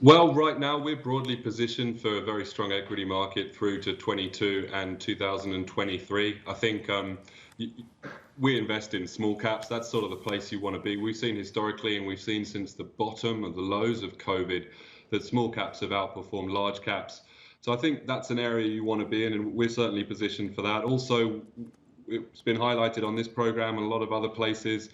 Well, right now we're broadly positioned for a very strong equity market through to 22 and 2023. I think we invest in small caps. That's sort of the place you want to be. We've seen historically, and we've seen since the bottom of the lows of COVID, that small caps have outperformed large caps. So I think that's an area you want to be in, and we're certainly positioned for that. Also, it's been highlighted on this program and a lot of other places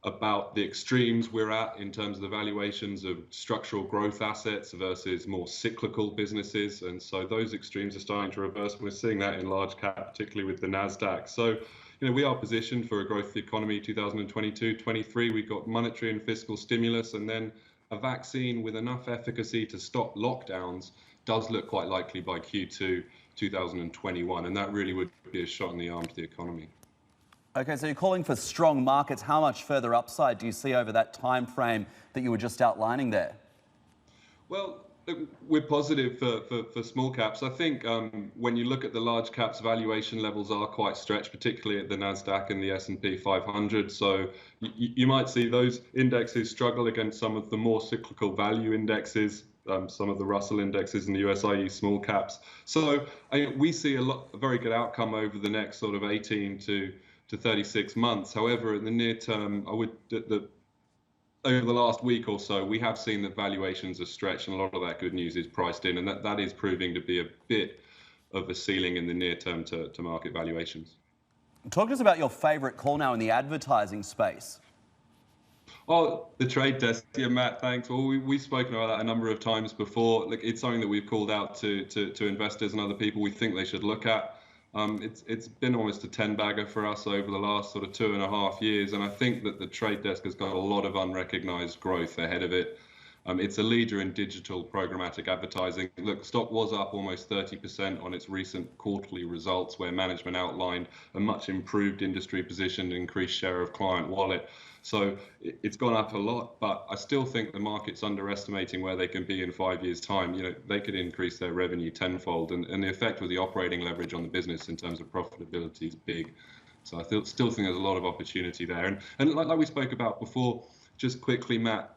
about the extremes we're at in terms of the valuations of structural growth assets versus more cyclical businesses. And so those extremes are starting to reverse. We're seeing that in large cap, particularly with the NASDAQ. So, we are positioned for a growth economy 2022-23. We've got monetary and fiscal stimulus, and then a vaccine with enough efficacy to stop lockdowns does look quite likely by Q2 2021. And that really would be a shot in the arm to the economy. Okay, so you're calling for strong markets. How much further upside do you see over that time frame that you were just outlining there? Well, we're positive for small caps. I think when you look at the large caps, valuation levels are quite stretched, particularly at the NASDAQ and the S&P 500. So you might see those indexes struggle against some of the more cyclical value indexes, some of the Russell indexes in the US, i.e. small caps. So we see a very good outcome over the next sort of 18 to 36 months. However, in the near term, over the last week or so, we have seen that valuations are stretched, and a lot of that good news is priced in, and that is proving to be a bit of a ceiling in the near term to market valuations. Talk to us about your favorite call now in the advertising space. Oh, the trade desk. Yeah, Matt, thanks. Well, we've spoken about that a number of times before. Like, it's something that we've called out to investors and other people we think they should look at. It's been almost a 10-bagger for us over the last sort of 2.5 years, and I think that the trade desk has got a lot of unrecognized growth ahead of it. It's a leader in digital programmatic advertising. Look, the stock was up almost 30% on its recent quarterly results, where management outlined a much improved industry position and increased share of client wallet. So it's gone up a lot, but I still think the market's underestimating where they can be in 5 years' time. They could increase their revenue tenfold, and the effect with the operating leverage on the business in terms of profitability is big. So I still think there's a lot of opportunity there. And like we spoke about before, just quickly, Matt,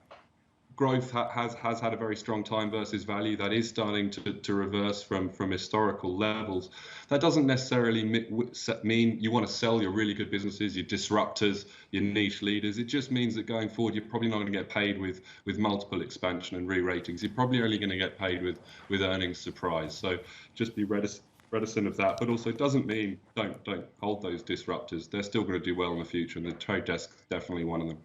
growth has had a very strong time versus value. That is starting to reverse from historical levels. That doesn't necessarily mean you want to sell your really good businesses, your disruptors, your niche leaders. It just means that going forward, you're probably not going to get paid with multiple expansion and re-ratings. You're probably only going to get paid with earnings surprise. So just be reticent of that. But also, it doesn't mean don't hold those disruptors. They're still going to do well in the future, and the trade desk is definitely one of them.